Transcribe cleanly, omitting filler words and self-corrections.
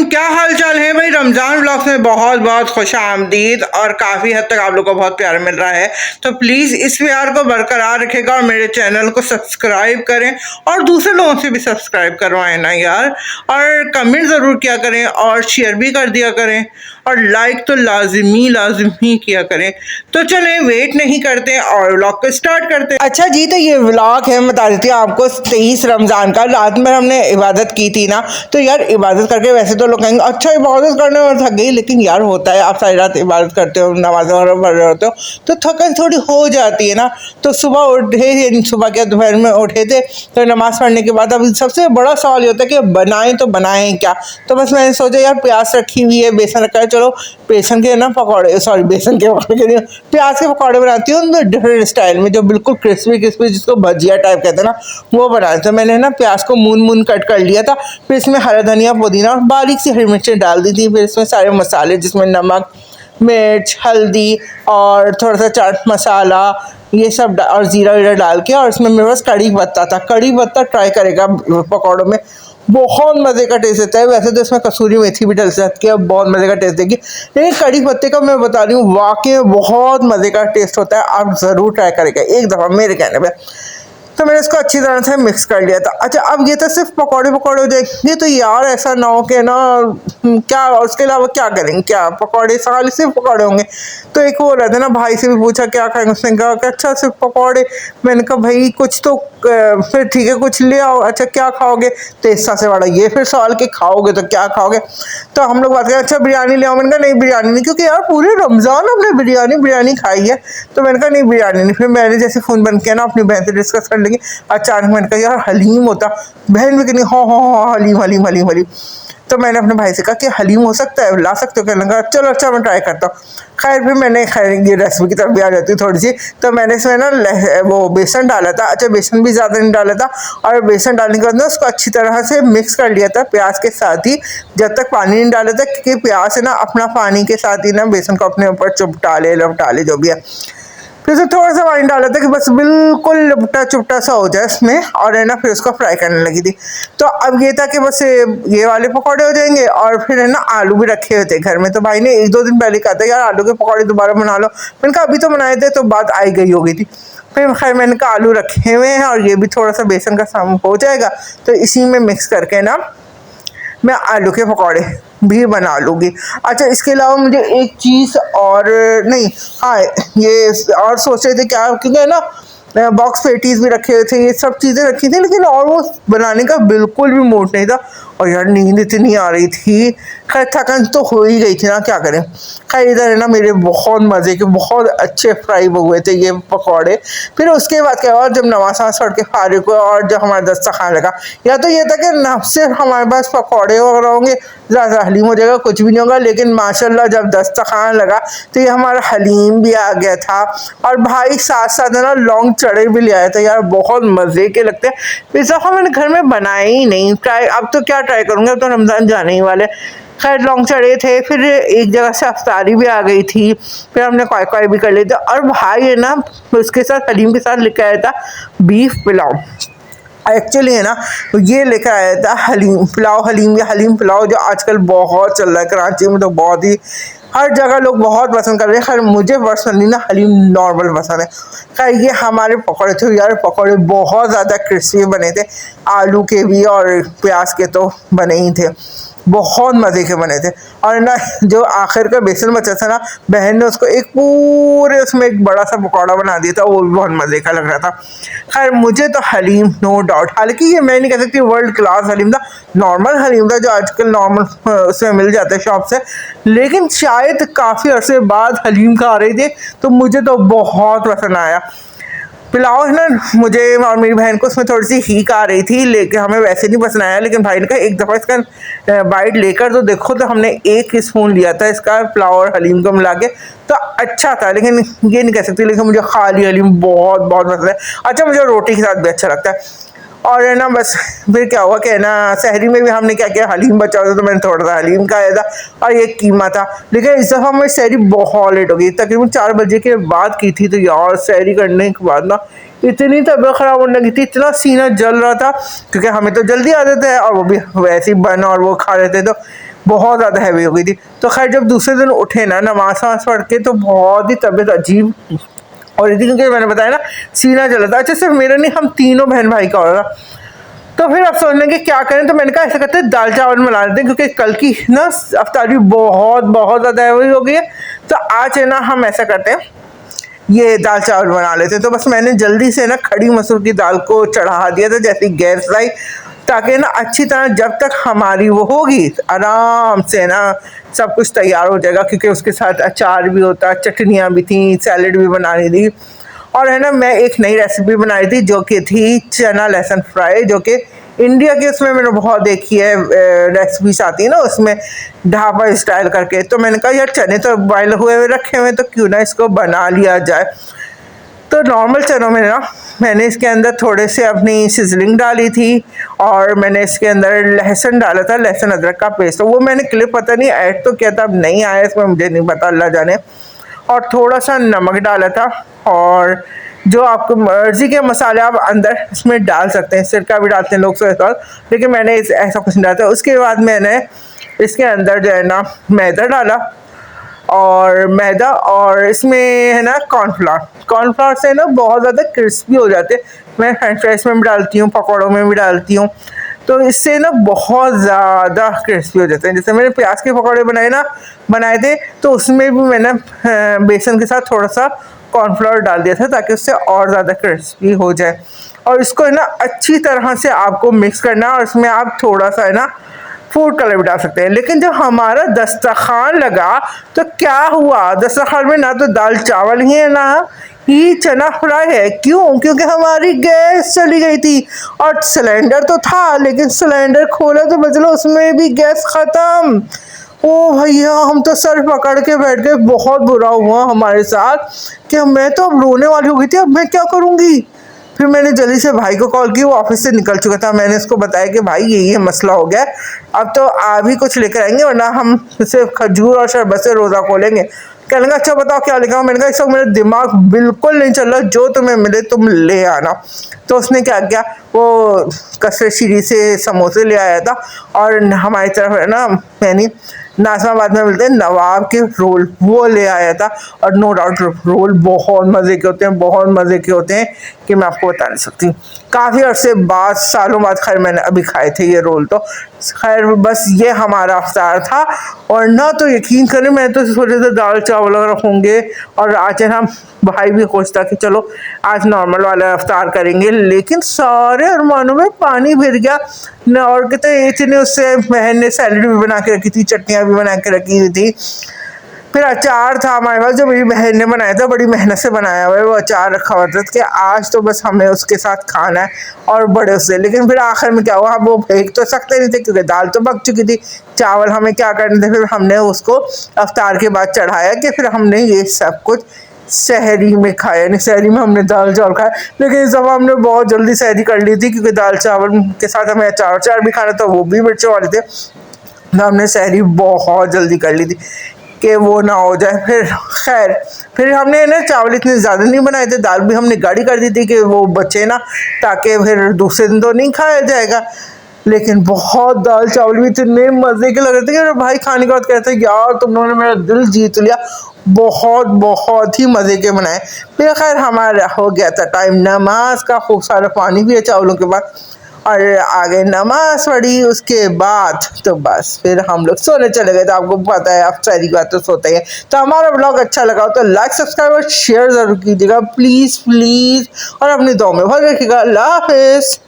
क्या हाल चाल है भाई। रमज़ान व्लॉग्स में बहुत बहुत खुश आमदीद और काफ़ी हद तक आप लोग को बहुत प्यार मिल रहा है। तो प्लीज़ इस प्यार को बरकरार रखेगा और मेरे चैनल को सब्सक्राइब करें और दूसरे लोगों से भी सब्सक्राइब करवाएं ना यार। और कमेंट ज़रूर किया करें और शेयर भी कर दिया करें और लाइक तो लाजमी किया करें। तो चलें वेट नहीं करते और व्लॉग को स्टार्ट करते हैं। अच्छा जी, तो ये व्लॉग है, मैं बता देती हूँ आपको, 23 रमज़ान का। रात में हमने इबादत की थी ना, तो यार इबादत करके वैसे तो लोग कहेंगे अच्छा इबादत करने में थक गई, लेकिन यार होता है, आप सारी रात इबादत करते हो, नमाज़ वगैरह पढ़ रहे होते हो, तो थकन थोड़ी हो जाती है ना। तो सुबह उठे, सुबह क्या दोपहर में उठे थे, तो नमाज़ पढ़ने के बाद अब सबसे बड़ा सवाल ये होता है कि बनाएं तो बनाएं क्या। तो बस मैंने सोचा यार प्याज रखी हुई है, बेसन रखा है, चलो बेसन के ना पकौड़े, सॉरी बेसन के पकौड़े के लिए प्याज के पकौड़े बनाती हूँ डिफरेंट स्टाइल में, जो बिल्कुल क्रिस्पी जिसको भजिया टाइप कहते हैं ना, वो बनाए। तो मैंने ना प्याज को मून कट कर लिया था, फिर इसमें हरा धनिया पुदीना और बारीक सी हरी मिर्चें डाल दी थी। फिर इसमें सारे मसाले जिसमें नमक, मिर्च, हल्दी और थोड़ा सा चाट मसाला, ये सब और ज़ीरा वीरा डाल के, और इसमें मेरे पास कड़ी पत्ता था। कड़ी पत्ता ट्राई करेगा पकौड़ों में, बहुत मज़े का टेस्ट देता है। वैसे तो इसमें कसूरी मेथी भी डल सकती है, बहुत मज़े का टेस्ट देगी, लेकिन कड़ी पत्ते का मैं बता रही हूँ वाकई में बहुत मज़े का टेस्ट होता है। आप ज़रूर ट्राई करेगा एक दफ़ा मेरे कहने पे। तो मैंने इसको अच्छी तरह से मिक्स कर लिया था। अच्छा, अब ये तो सिर्फ पकौड़े हो जाएंगे, तो यार ऐसा ना हो कि ना क्या, और उसके अलावा क्या करेंगे, क्या पकौड़े साल सिर्फ पकौड़े होंगे। तो एक वो रहता है ना, भाई से भी पूछा क्या खाएंगे, उसने कहा कि अच्छा सिर्फ पकौड़े। मैंने कहा भाई कुछ तो फिर ठीक है कुछ ले आओ। अच्छा क्या खाओगे, तो इससे से बड़ा ये फिर सवाल के खाओगे तो क्या खाओगे। तो हम लोग बात करें अच्छा बिरयानी ले आओ। मैंने कहा नहीं बिरयानी नहीं, क्योंकि यार पूरे रमज़ान हमने बिरयानी खाई है। तो मैंने कहा नहीं बिरयानी नहीं। फिर मैंने जैसे फ़ोन बंद किया ना, अपनी बहन से डिस्कस कर लेंगे, अचानक मैंने कहा यार हलीम होता। बहन भी कहनी हाँ हलीम। तो मैंने अपने भाई से कहा कि हलीम हो सकता है, ला सकते हो क्या। लगा चलो अच्छा मैं ट्राई करता हूँ। खैर फिर मैंने ये रेसिपी की तरफ भी आ जाती है थोड़ी सी। तो मैंने इसमें ना वो बेसन डाला था। अच्छा बेसन भी ज़्यादा नहीं डाला था, और बेसन डालने के बाद ना उसको अच्छी तरह से मिक्स कर लिया था प्याज के साथ ही, जब तक पानी नहीं डाला था, क्योंकि प्याज है ना अपना पानी के साथ ही ना बेसन को अपने ऊपर लपटा ले जो भी है। फिर उसे थोड़ा सा पानी डाला था कि बस बिल्कुल लपटा चुपटा सा हो जाए इसमें, और है ना फिर उसको फ्राई करने लगी थी। तो अब ये था कि बस ये वाले पकौड़े हो जाएंगे, और फिर है ना आलू भी रखे हुए थे घर में। तो भाई ने 1-2 दिन पहले कहा था यार आलू के पकौड़े दोबारा बना लो। मैंने कहा अभी तो बनाए थे, तो बात आई गई होगी थी। फिर खैर मैंने कहा आलू रखे हुए हैं और ये भी थोड़ा सा बेसन का साम हो जाएगा, तो इसी में मिक्स करके ना मैं आलू के पकौड़े भी बना लूँगी। अच्छा इसके अलावा मुझे एक चीज़ और, नहीं हाँ ये और सोच रहे थे क्या, क्योंकि है ना बॉक्स पेटीज़ भी रखे हुए थे, ये सब चीज़ें रखी थी, लेकिन और वो बनाने का बिल्कुल भी मूड नहीं था। और यार नींद इतनी आ रही थी, खैर थकन तो हो ही गई थी ना, क्या करें। खैर इधर है ना मेरे बहुत मज़े के बहुत अच्छे फ्राई हुए थे ये पकौड़े। फिर उसके बाद क्या हुआ, जब नमाज़ पढ़ के फारिग हुआ और जब हमारा दस्तरखान लगा, या तो ये था कि ना सिर्फ हमारे पास पकौड़े वगैरह होंगे, ज़्यादा हलीम हो जाएगा, कुछ भी नहीं होगा। लेकिन माशाल्लाह जब दस्तरखान लगा तो ये हमारा हलीम भी आ गया था, और भाई साथ साथ है ना लौंग चढ़े भी ले आया था। यार बहुत मज़े के लगते हैं। इस दफ़ा मैंने घर में बनाए ही नहीं, ट्राई अब तो क्या ट्राई करूँगा, अब तो रमज़ान जाने ही वाले। खैर लौंग चढ़े थे, फिर एक जगह से अफ्तारी भी आ गई थी, फिर हमने क्वाई भी कर लिए थे। और भाई है ना उसके साथ हलीम के साथ लेकर आया था बीफ पुलाव। एक्चुअली है ना ये लेकर आया था हलीम पुलाव, हलीम या हलीम पुलाव, जो आजकल बहुत चल रहा है कराची में, तो बहुत ही हर जगह लोग बहुत पसंद कर रहे हैं। खैर मुझे पर्सनली ना हलीम नॉर्मल पसंद है। खैर ये हमारे पकौड़े थे यार, पकौड़े बहुत ज़्यादा क्रिस्पी बने थे, आलू के भी और प्याज के तो बने ही थे, बहुत मज़े के बने थे। और ना जो आखिर का बेसन बचा था ना, बहन ने उसको एक पूरे उसमें एक बड़ा सा पकौड़ा बना दिया था, वो भी बहुत मज़े का लग रहा था। खैर मुझे तो हलीम नो डाउट, हालांकि ये मैं नहीं कह सकती वर्ल्ड क्लास हलीम था, नॉर्मल हलीम था जो आजकल नॉर्मल उसमें मिल जाता है शॉप से, लेकिन शायद काफ़ी अरसे बाद हलीम खा रहे थे तो मुझे तो बहुत पसंद आया। पुलाव है ना मुझे और मेरी बहन को उसमें थोड़ी सी हीक आ रही थी, लेकिन हमें वैसे नहीं पसंद आया। लेकिन भाई ने कहा एक दफ़ा इसका बाइट लेकर तो देखो, तो हमने 1 स्पून लिया था इसका पुलाव और हलीम को मिला के, तो अच्छा था। लेकिन ये नहीं कह सकती, लेकिन मुझे खाली हलीम बहुत बहुत पसंद है। अच्छा मुझे रोटी के साथ भी अच्छा लगता है। और है ना बस फिर क्या हुआ कि है ना सहरी में भी हमने क्या किया, हलीम बचा था तो मैंने थोड़ा सा हलीम खाया था, और ये कीमा था। लेकिन इस दफ़ा मेरी सहरी बहुत लेट हो गई, तकरीबन 4 बजे के बाद की थी। तो यार सहरी करने के बाद ना इतनी तबीयत ख़राब होने लगी थी, इतना सीना जल रहा था, क्योंकि हमें तो जल्दी आदत है और वो भी वैसे ही बन और वो खा रहे थे। तो बहुत ज़्यादा हैवी हो गई थी। तो खैर जब दूसरे दिन उठे ना नमाज वमाज पढ़ के, तो बहुत ही तबीयत अजीब हो रही थी, क्योंकि मैंने बताया ना सीना जला था। अच्छा, सिर्फ मेरा नहीं, हम तीनों बहन भाई का हो रहा। तो फिर अब सोचने कि क्या करें, तो मैंने कहा ऐसा करते हैं दाल चावल बना लेते हैं, क्योंकि कल की ना अफ्तारी बहुत बहुत ज़्यादा हैवी हो गई है। तो आज है ना हम ऐसा करते हैं, ये दाल चावल बना लेते हैं। तो बस मैंने जल्दी से ना खड़ी मसूर की दाल को चढ़ा दिया था जैसे गैस आई, ताकि ना अच्छी तरह जब तक हमारी वो होगी आराम से ना सब कुछ तैयार हो जाएगा, क्योंकि उसके साथ अचार भी होता, चटनियाँ भी थी, सैलेड भी बनानी थी। और है ना मैं एक नई रेसिपी बनाई थी जो कि थी चना लहसुन फ्राई, जो कि इंडिया के उसमें मैंने बहुत देखी है, रेसिपीज आती है ना उसमें ढाबा स्टाइल करके। तो मैंने कहा यार चने तो बॉयल हुए हुए रखे हुए, तो क्यों ना इसको बना लिया जाए। तो नॉर्मल चनों में ना मैंने इसके अंदर थोड़े से अपनी सिजलिंग डाली थी, और मैंने इसके अंदर लहसुन डाला था, लहसुन अदरक का पेस्ट। तो वो मैंने क्लिप पता नहीं ऐड तो किया था, अब नहीं आया इसमें, मुझे नहीं पता, अल्लाह जाने। और थोड़ा सा नमक डाला था, और जो आपको मर्जी के मसाले आप अंदर इसमें डाल सकते हैं, सिरका भी डालते हैं लोग सोया सॉस, लेकिन मैंने ऐसा कुछ नहीं डाला था। उसके बाद मैंने इसके अंदर जो है ना मैदा डाला, और इसमें है ना कॉर्नफ्लावर से ना बहुत ज़्यादा क्रिस्पी हो जाते हैं। मैं फ्रेंच फ्राइज में भी डालती हूँ, पकौड़ों में भी डालती हूँ, तो इससे ना बहुत ज़्यादा क्रिस्पी हो जाते हैं। जैसे मैंने प्याज के पकौड़े बनाए थे, तो उसमें भी मैंने बेसन के साथ थोड़ा सा कॉर्नफ्लावर डाल दिया था, ताकि उससे और ज़्यादा क्रिस्पी हो जाए। और इसको है ना अच्छी तरह से आपको मिक्स करना है, और इसमें आप थोड़ा सा है ना फूड कलर भी डाल सकते हैं। लेकिन जब हमारा दस्तरखान लगा, तो क्या हुआ, दस्तरखान में ना तो दाल चावल ही है, ना ही चना फ्राई है। क्यों? क्योंकि हमारी गैस चली गई थी, और सिलेंडर तो था, लेकिन सिलेंडर खोला तो बदलो उसमें भी गैस खत्म। ओ भैया, हम तो सर पकड़ के बैठ गए, बहुत बुरा हुआ हमारे साथ कि मैं तो अब रोने वाली हो गई थी, अब मैं क्या करूँगी। फिर मैंने जल्दी से भाई को कॉल की, वो ऑफिस से निकल चुका था। मैंने उसको बताया कि भाई ये मसला हो गया, अब तो आप ही कुछ लेकर आएंगे, वरना हम सिर्फ खजूर और शरबत से रोज़ा खोलेंगे। कहने लगा अच्छा बताओ क्या लेकर आऊँ। मैंने कहा इस वक्त मेरा दिमाग बिल्कुल नहीं चल रहा, जो तुम्हें मिले तुम ले आना। तो उसने क्या किया, वो कसरे शीरी से समोसे ले आया था, और हमारी तरफ है ना मैंने नाज़िमाबाद में मिलते हैं नवाब के रोल, वो ले आया था। और नो डाउट रोल बहुत मज़े के होते हैं, बहुत मज़े के होते हैं, कि मैं आपको बता नहीं सकती। काफ़ी अरसे बाद, सालों बाद खैर मैंने अभी खाए थे ये रोल। तो खैर बस ये हमारा अफ्तार था। और ना तो यकीन करें, मैं तो सोचे थे दाल चावल वगैरह होंगे, और आज हम भाई भी खुश था कि चलो आज नॉर्मल वाला अफ्तार करेंगे, लेकिन सारे अरमानों में पानी भर गया न। और कहते इतने उससे बहन ने सैलड भी बना के रखी थी, चटनियाँ भी बना के रखी थी, फिर अचार था हमारे पास जो मेरी बहन ने बनाया था, बड़ी मेहनत से बनाया हुआ है वो अचार रखा हुआ था, कि आज तो बस हमें उसके साथ खाना है, और बड़े उससे। लेकिन फिर आखिर में क्या हुआ, हम वो फेंक तो सकते नहीं थे, क्योंकि दाल तो पक चुकी थी, चावल हमें क्या करने थे। फिर हमने उसको अफ्तार के बाद चढ़ाया, कि फिर हमने ये सब कुछ शहरी में खाया। यानी शहरी में हमने दाल चावल खाया, लेकिन इस दफ़ा हमने बहुत जल्दी शहरी कर ली थी, क्योंकि दाल चावल के साथ हमें अचार भी खाना था, वो भी मिर्चों वाले थे। तो हमने शहरी बहुत जल्दी कर ली थी कि वो ना हो जाए। फिर खैर फिर हमने ना चावल इतने ज़्यादा नहीं बनाए थे, दाल भी हमने गाढ़ी कर दी थी कि वो बचे ना, ताकि फिर दूसरे दिन तो नहीं खाया जाएगा। लेकिन बहुत दाल चावल भी इतने मज़े के लग रहे थे कि मेरे भाई खाने के बाद कहते हैं यार तुम लोगों ने मेरा दिल जीत लिया, बहुत बहुत ही मज़े के बनाए। फिर खैर हमारा हो गया था टाइम नमाज का, खूब सारा पानी पिया चावलों के बाद, और आगे नमाज पढ़ी। उसके बाद तो बस फिर हम लोग सोने चले गए। तो आपको पता है आप सारी बात तो सोते हैं। तो हमारा ब्लॉग अच्छा लगा हो तो लाइक सब्सक्राइब और शेयर ज़रूर कीजिएगा, प्लीज़ प्लीज़, और अपनी दुआ में भर रखिएगा। अल्लाह हाफिज़।